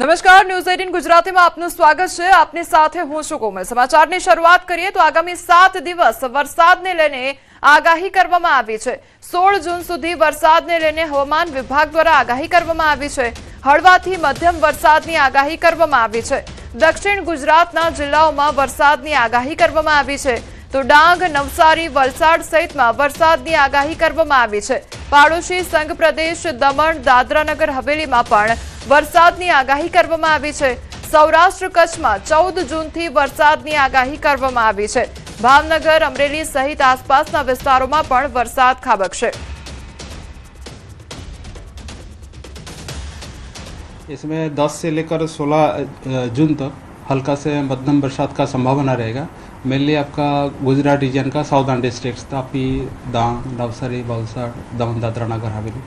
નમસ્કાર, ન્યૂઝ 18 ગુજરાતીમાં આપનું સ્વાગત છે। આપની સાથે હું છું કોમલ। સમાચારની શરૂઆત કરીએ તો આગામી 7 દિવસ વરસાદને લઈને આગાહી કરવામાં આવી છે। 16 જૂન સુધી વરસાદને લઈને હવામાન વિભાગ દ્વારા આગાહી કરવામાં આવી છે। હળવાથી મધ્યમ વરસાદની આગાહી કરવામાં આવી છે। દક્ષિણ ગુજરાતના જિલ્લાઓમાં વરસાદની આગાહી કરવામાં આવી છે તો ડાંગ, નવસારી, વલસાડ સહિતમાં વરસાદની આગાહી કરવામાં આવી છે। પાડોશી સંઘ પ્રદેશ દમણ, દાદરાનગર હવેલીમાં પણ વરસાદની આગાહી કરવામાં આવી છે। સૌરાષ્ટ્ર કચ્છમાં 14 જૂનથી વરસાદની આગાહી કરવામાં આવી છે। ભાવનગર, અમરેલી સહિત આસપાસના વિસ્તારોમાં પણ વરસાદ ખાબકશે। इसमें 10 से लेकर 16 जून तक हल्का से मध्यम बरसात का संभावना रहेगा। मेनली आपका गुजरात रीजन का साउदर्न डिस्ट्रिक्ट्स तापी, डांग, नवसारी, वलसाड, दमन, दादरा नगर हवेली।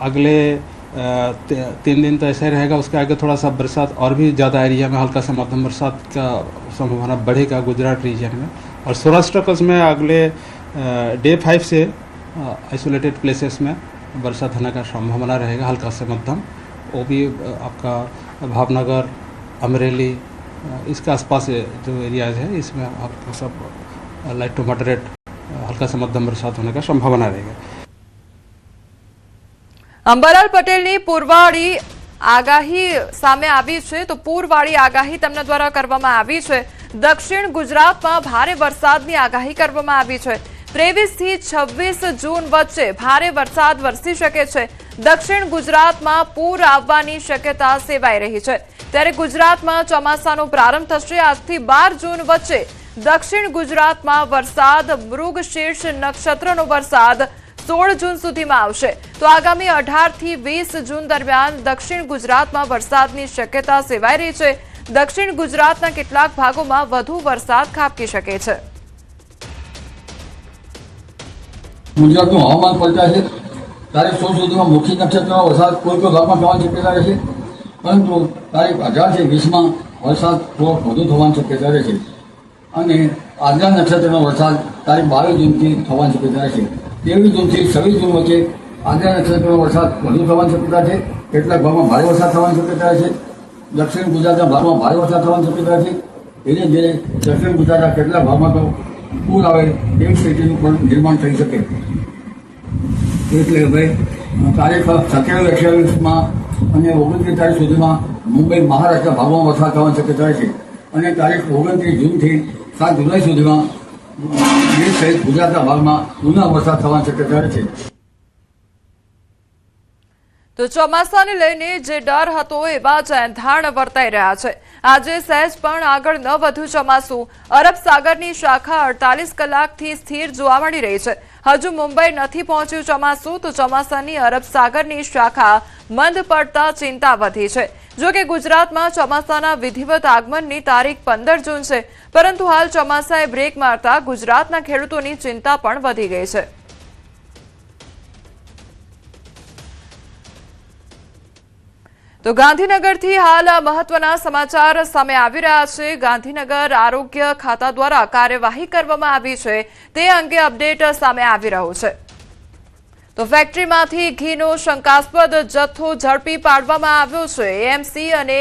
अगले 3 दिन तो ऐसे रहेगा। उसके आगे थोड़ा सा बरसात और भी ज़्यादा एरिया में हल्का से मध्यम बरसात का संभावना बढ़ेगा गुजरात रीजन में। और सौराष्ट्र कच्छ में अगले डे 5 से आइसोलेटेड प्लेसेस में बरसात होने का संभावना रहेगा हल्का से मध्यम। वो भी आपका भावनगर, अमरेली इसके आसपास जो एरियाज है इसमें आपको सब लाइट टू मॉडरेट हल्का से मध्यम बरसात होने का संभावना रहेगा। અંબાલાલ પટેલની પૂરવાળી આગાહી સામે આવી છે તો પૂરવાળી આગાહી તેમના દ્વારા કરવામાં આવી છે। દક્ષિણ ગુજરાતમાં ભારે વરસાદની આગાહી કરવામાં આવી છે। 23 થી 26 જૂન વચ્ચે ભારે વરસાદ વરસી શકે છે। દક્ષિણ ગુજરાતમાં પૂર આવવાની શક્યતા સેવાઈ રહી છે। ત્યારે ગુજરાતમાં ચોમાસાનો પ્રારંભ થશે। આજથી 12 જૂન વચ્ચે દક્ષિણ ગુજરાતમાં વરસાદ, મૃગશીર્ષ નક્ષત્રનો વરસાદ 16 જૂન સુધીમાં આવશે તો આગામી 18 થી 20 જૂન દરમિયાન દક્ષિણ ગુજરાતમાં વરસાદની શક્યતા સેવાઈ રહી છે। દક્ષિણ ગુજરાતના કેટલાક ભાગોમાં વધુ વરસાદ ખાબકી શકે છે। ગુજરાતનું હવામાન પલટા છે। તારીખ 16 સુધીમાં મુખી નક્ષત્રનો વરસાદ કોઈ ભાગમાં થવાની શક્યતા રહેશે, પરંતુ તારીખ 18 થી 20માં વરસાદ થોડો વધુ થવાની શક્યતા રહેશે અને આજના નક્ષત્રનો વરસાદ તારીખ 22 જૂનથી થવાની શક્યતા રહેશે। 23 જૂનથી 26 જૂન વચ્ચે આજના નક્ષત્રનો વરસાદ વધુ થવાની શક્યતા છે। કેટલાક ભાગમાં ભારે વરસાદ થવાની શક્યતા છે। દક્ષિણ ગુજરાતના ભાગમાં ભારે વરસાદ થવાની શક્યતા છે। ધીરે ધીરે દક્ષિણ ગુજરાતના કેટલાક ભાગમાં તો પૂર આવે તેવી સ્થિતિનું પણ નિર્માણ થઈ શકે। એટલે હવે તારીખ 27-28માં અને 29 તારીખ સુધીમાં મુંબઈ, મહારાષ્ટ્રના ભાગમાં વરસાદ થવાની શક્યતા છે અને તારીખ 29 જૂનથી 7 જુલાઈ સુધીમાં ગીર સહિત ગુજરાતના ભાગમાં ઉના વરસાદ થવાની શક્યતા છે। તો ચોમાસાને લઈને જે ડર હતો એવા જ એંધાણ વર્તાઈ રહ્યા છે। આજે સહેજ પણ આગળ ન વધુ ચોમાસું અરબ સાગરની શાખા 48 કલાકથી સ્થિર જોવા મળી રહી છે। હજુ મુંબઈ નથી પહોંચ્યું ચોમાસું તો ચોમાસાની અરબ સાગરની શાખા મંદ પડતા ચિંતા વધી છે। જો કે ગુજરાતમાં ચોમાસાના વિધિવત આગમનની તારીખ 15 જૂન છે, પરંતુ હાલ ચોમાસાએ બ્રેક મારતા ગુજરાતના ખેડૂતોની ચિંતા પણ વધી ગઈ છે। તો ગાંધીનગરથી હાલ મહત્વના સમાચાર સામે આવી રહ્યા છે। ગાંધીનગર આરોગ્ય ખાતા દ્વારા કાર્યવાહી કરવામાં આવી છે તે અંગે અપડેટ સામે આવી રહ્યો છે। તો ફેક્ટરીમાંથી ઘીનો શંકાસ્પદ જથ્થો ઝડપી પાડવામાં આવ્યો છે। એએમસી અને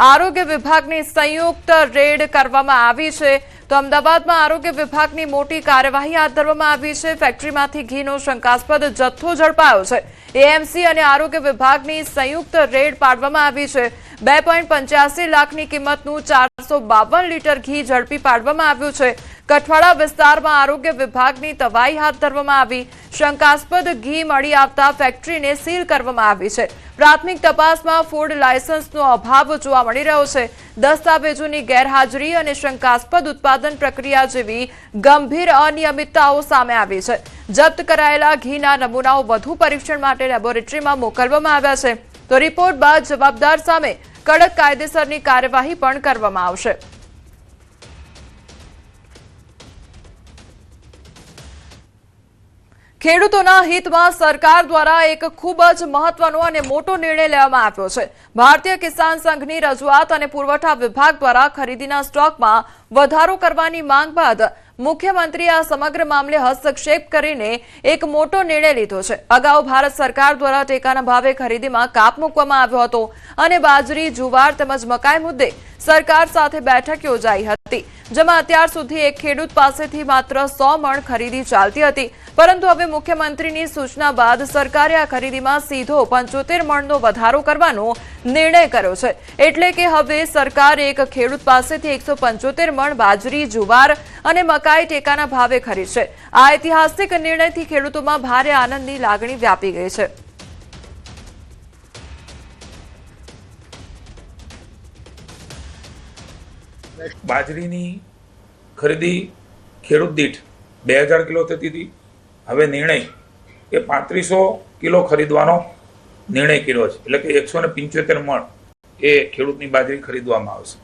આરોગ્ય વિભાગની સંયુક્ત રેડ કરવામાં આવી છે। તો અમદાવાદમાં આરોગ્ય વિભાગની મોટી કાર્યવાહી હાથ ધરવામાં આવી છે। ફેક્ટરીમાંથી ઘીનો શંકાસ્પદ જથ્થો ઝડપાયો છે। એએમસી અને આરોગ્ય વિભાગની સંયુક્ત રેડ પાડવામાં આવી છે। 2.85 લાખની કિંમતનું 452 લીટર ઘી ઝડપી પાડવામાં આવ્યું છે। કઠવાડા વિસ્તારમાં આરોગ્ય વિભાગની તવાઈ હાથ ધરવામાં આવી। શંકાસ્પદ ઘી મળી આવતા ફેક્ટરીને સીલ કરવામાં આવી છે। પ્રાથમિક તપાસમાં ફૂડ લાયસન્સનો અભાવ જોવા મળી રહ્યો છે। દસ્તાવેજોની ગેરહાજરી અને શંકાસ્પદ ઉત્પાદન પ્રક્રિયા જેવી ગંભીર અનિયમિતતાઓ સામે આવી છે। જપ્ત કરાયેલા ઘીના નમૂનાઓ વધુ પરીક્ષણ માટે લેબોરેટરીમાં મોકલવામાં આવ્યા છે। તો રિપોર્ટ બાદ જવાબદાર સામે કડક કાયદેસરની કાર્યવાહી પણ કરવામાં આવશે। ખેડૂતોના હિતમાં સરકાર દ્વારા એક ખૂબ જ મહત્વનો અને મોટો નિર્ણય લેવામાં આવ્યો છે। ભારતીય કિસાન સંઘની રજૂઆત અને પુરવઠા વિભાગ દ્વારા ખરીદીના સ્ટોકમાં વધારો કરવાની માંગ બાદ મુખ્યમંત્રીએ આ સમગ્ર મામલે હસ્તક્ષેપ કરીને એક મોટો નિર્ણય લીધો છે। અગાઉ ભારત સરકાર દ્વારા ટેકાના ભાવે ખરીદીમાં કાપ મૂકવામાં આવ્યો હતો અને બાજરી, જુવાર તેમજ મકાઈ મુદ્દે સરકાર સાથે બેઠક યોજાઈ હતી, જેમાં અત્યાર સુધી એક ખેડૂત પાસેથી માત્ર 100 મણ ખરીદી ચાલતી હતી, પરંતુ હવે મુખ્યમંત્રીની સૂચના બાદ સરકારે આ ખરીદીમાં સીધો 75 મણનો વધારો કરવાનો નિર્ણય કર્યો છે। એટલે કે હવે સરકાર એક ખેડૂત પાસેથી 175 મણ બાજરી, જુવાર અને મકાઈ ટેકાના ભાવે ખરીદશે। આ ઐતિહાસિક નિર્ણયથી ખેડૂતોમાં ભારે આનંદની લાગણી વ્યાપી ગઈ છે। બાજરીની ખરીદી ખેડૂત દીઠ 2000 કિલો થતી હતી, હવે નિર્ણય એ 3500 કિલો ખરીદવાનો નિર્ણય કર્યો છે, એટલે કે 175 મણ એ ખેડૂતની બાજરી ખરીદવામાં આવશે।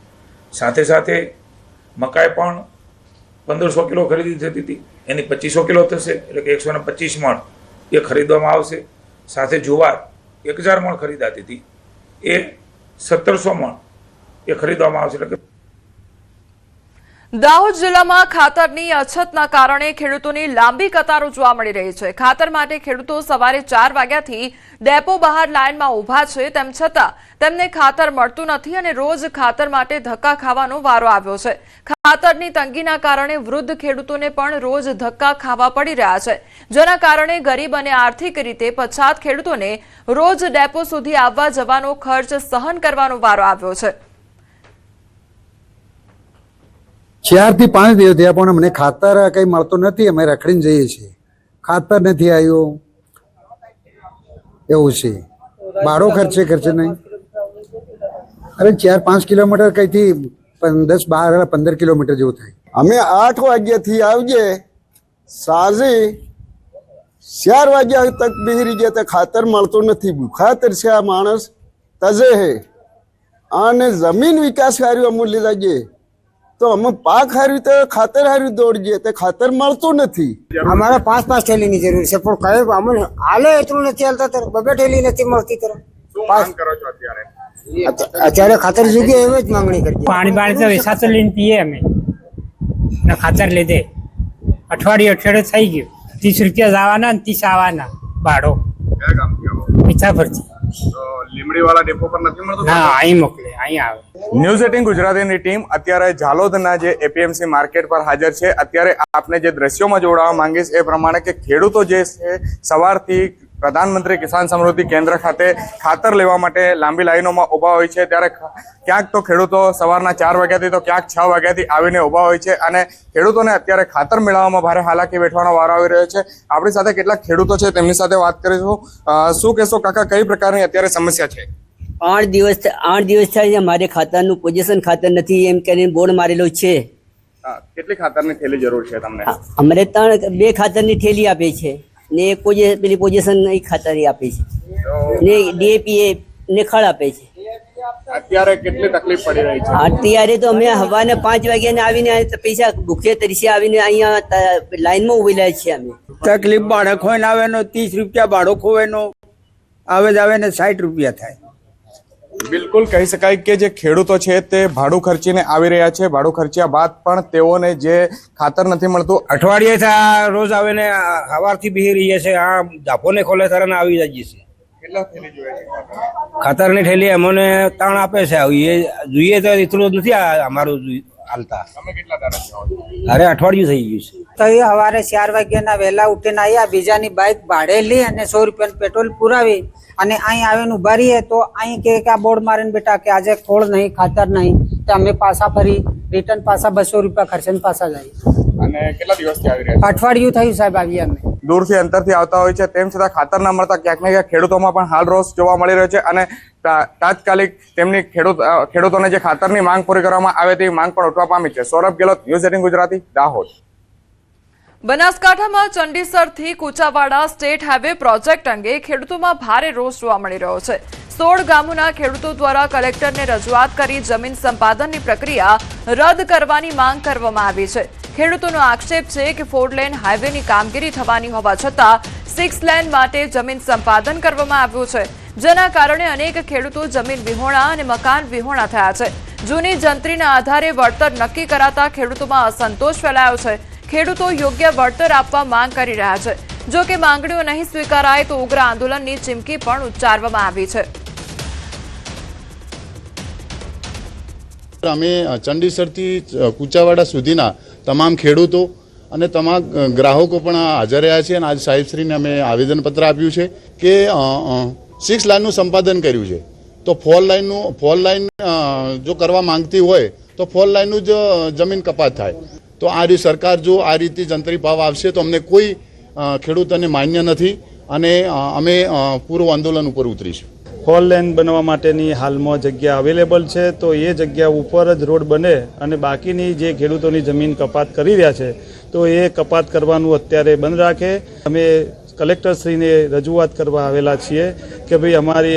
સાથે સાથે મકાઈ પણ 1500 કિલો ખરીદી થતી હતી, એની 2500 કિલો થશે, એટલે કે 125 મણ એ ખરીદવામાં આવશે। સાથે જુવાર 1000 મણ ખરીદાતી હતી, એ 1700 મણ એ ખરીદવામાં આવશે। એટલે કે દાહોદ જિલ્લામાં ખાતરની અછતના કારણે ખેડૂતોની લાંબી કતારો જોવા મળી રહી છે। ખાતર માટે ખેડૂતો સવારે 4 વાગ્યાથી ડેપો બહાર લાઇનમાં ઊભા છે, તેમ છતાં તેમને ખાતર મળતું નથી અને રોજ ખાતર માટે ધક્કા ખાવાનો વારો આવ્યો છે। ખાતરની તંગીના કારણે વૃદ્ધ ખેડૂતોને પણ રોજ ધક્કા ખાવા પડી રહ્યા છે, જેના કારણે ગરીબ અને આર્થિક રીતે પછાત ખેડૂતોને રોજ ડેપો સુધી આવવા જવાનો ખર્ચ સહન કરવાનો વારો આવ્યો છે। 4 થી 5 દિવસ થયા પણ અમને ખાતર કંઈ મળતું નથી, અમે રખડીને જઈએ છીએ, ખાતર નથી આવ્યું, એવું છે। ભાડો ખર્ચે નહીં, અરે 4-5 કિલોમીટર કઈથી 10-12-15 કિલોમીટર જેવું થાય। અમે 8 વાગ્યાથી આવીએ, સાંજે 4 વાગ્યા તક બેહરી ગયા તો ખાતર મળતું નથી। ખાતર છે આ માણસ તજે હે અને જમીન વિકાસ કાર્યો અમૂલ્ય લાગીએ તો અમે પાક હાર્યું તો ખાતર હાર્યું દોડીએ તો ખાતર મળતું નથી। અમારે 5 થેલીની જરૂર છે, પણ કઈ અમને હાલે એટલું નથી હાલતા, બબે થેલી નથી મળતી। અત્યારે ખાતર જુગે એવી જ માંગણી કરી। પાણી તો વેસાતો લઈને પીએ અમે, ખાતર લીધે અઠવાડિયે થઈ ગયું, 30 રૂપિયા જવાના ને 30 આવવાના ભાડો। મીઠાપરથી લીમડીવાળા ડેપો પર નથી મળતું? ના, અહીં મોકલે, અહીં આવે। ન્યૂઝ 18 ગુજરાતીની ટીમ અત્યારે ઝાલોદના જે એપીએમસી માર્કેટ પર હાજર છે। અત્યારે આપને જે દ્રશ્યોમાં જોડાવા માંગીશ એ પ્રમાણે કે ખેડૂતો જે છે સવારથી પ્રધાનમંત્રી કિસાન સમૃદ્ધિ કેન્દ્ર ખાતે ખાતર લેવા માટે લાંબી લાઈનોમાં ઊભા હોય છે, ત્યારે ક્યાંક તો ખેડૂતો સવારના 4 વાગ્યાથી તો ક્યાંક 6 વાગ્યાથી આવીને ઊભા હોય છે અને ખેડૂતોને અત્યારે ખાતર મેળવવામાં ભારે હાલાકી વેઠવાનો વારો આવી રહ્યો છે। આપણી સાથે કેટલાક ખેડૂતો છે, તેમની સાથે વાત કરીશું। શું કહેશો કાકા, કઈ પ્રકારની અત્યારે સમસ્યા છે? 8 દિવસ થાય મારે ખાતરનું પોઝિશન ખાતર નથી એમ કરીને બોર્ડ મારેલો છે। કેટલી ખાતરની થેલી જરૂર છે તમને? અમારે 2 ખાતરની થેલી આપે છે ને પેલી પોઝિશન ખાતર આપે છે ને ડીએપી ને ખડ આપે છે। અત્યારે કેટલી તકલીફ પડી રહી છે? અત્યારે તો અમે હવાને 5 વાગ્યાને આવીને પૈસા ભૂખે તરીસે આવીને અહીંયા લાઈનમાં ઉભેલા છીએ। અમે તકલીફ ભાડે ખોઈને આવે નો 30 રૂપિયા ભાડો ખોવેનો આવે જ આવે ને 60 રૂપિયા થાય। બિલકુલ કહી શકાય કે જે ખેડૂતો છે તે ભાડું ખર્ચીને આવી રહ્યા છે, ભાડું ખર્ચ્યા બાદ પણ તેઓને જે ખાતર નથી મળતું। અઠવાડિયે રોજ આવે ને સવારથી બેહી રહીએ છે, આ ધાપોને ખોલે તરત આવી જઈએ છે। કેટલા થેલી જોઈએ છે ખાતરની થેલી અમને 3 આપે છે, જોઈએ તો એટલું નથી અમારું હાલતા। તમે કેટલા દાડા જાઓ છો? અરે અઠવાડિયું થઈ ગયું છે। તો એ સવારે 4 વાગ્યાના વહેલા ઉઠીને આવ્યા, બીજાની બાઇક ભાડે લી અને 100 રૂપિયાનું પેટ્રોલ પુરાવી અને અહીં આવીને ઉભા રહીએ તો અહીં કે આ બોર્ડ મારીને બેટા કે આજે ખોળ નહીં, ખાતર નહીં, તો અમે પાછા ફરી રિટર્ન પાછા 200 રૂપિયા ખર્ચીને પાછા જઈએ। અને કેટલા દિવસથી આવી રહ્યા છે? અઠવાડિયું થયું સાહેબ આવીએ અમે। દૂરથી અંતરથી આવતા હોય છે, તેમ છતાં ખાતર ના મળતા ક્યાંક ને ક્યાંક ખેડૂતોમાં પણ હાલ રોષ જોવા મળી રહ્યો છે અને તાત્કાલિક તેમની ખેડૂતોને જે ખાતરની માંગ પૂરી કરવામાં આવે તેવી માંગ પણ ઉઠવા પામી છે। સૌરભ ગેહલોત, ન્યૂઝ 18 ગુજરાતી, દાહોદ। બનાસકાંઠામાં ચંડીસરથી કુચાવાડા સ્ટેટ હાઈવે પ્રોજેક્ટ અંગે ખેડૂતોમાં ભારે રોષ જોવા મળી રહ્યો છે। 16 ગામોના ખેડૂતો દ્વારા કલેક્ટરને રજૂઆત કરી જમીન સંપાદનની પ્રક્રિયા રદ કરવાની માંગ કરવામાં આવી છે। ખેડૂતોનો આક્ષેપ છે કે 4 લેન હાઈવેની કામગીરી થવાની હોવા છતાં 6 લેન માટે જમીન સંપાદન કરવામાં આવ્યું છે, જેના કારણે અનેક ખેડૂતો જમીન વિહોણા અને મકાન વિહોણા થયા છે। જૂની જંત્રીના આધારે વળતર નક્કી કરાતા ખેડૂતોમાં અસંતોષ ફેલાયો છે। ખેડૂતો યોગ્ય વળતર આપવા માંગ કરી રહ્યા છે. જો કે માંગણીઓ નહીં સ્વીકારાય તો ઉગ્ર આંદોલનની ચીમકી પણ ઉચ્ચારવામાં આવી છે. અમે ચંડીસરથી કુચાવાડા સુધીના તમામ ખેડૂતો અને તમામ ગ્રાહકો પણ હાજર રહ્યા છે અને આજ સાહેબશ્રીને અમે આવેદનપત્ર આપ્યું છે કે 6 લાઇનનું સંપાદન કર્યું છે તો 4 લાઇન જો કરવા માંગતી હોય તો 4 લાઇનનું જ જમીન કપાત થાય. તો આ રીતે સરકાર જો આ રીતે જંત્રી ભાવ આવશે તો અમને કોઈ ખેડૂતોને માન્ય નથી અને અમે પૂર્વ આંદોલન ઉપર ઉતરીશું. 4 લેન બનવા માટેની હાલમાં જગ્યા અવેલેબલ છે તો એ જગ્યા ઉપર જ રોડ બને અને બાકીની જે ખેડૂતોની જમીન કપાત કરી રહ્યા છે તો એ કપાત કરવાનું અત્યારે બંધ રાખે. અમે કલેક્ટરશ્રીને રજૂઆત કરવા આવેલા છીએ કે ભાઈ અમારી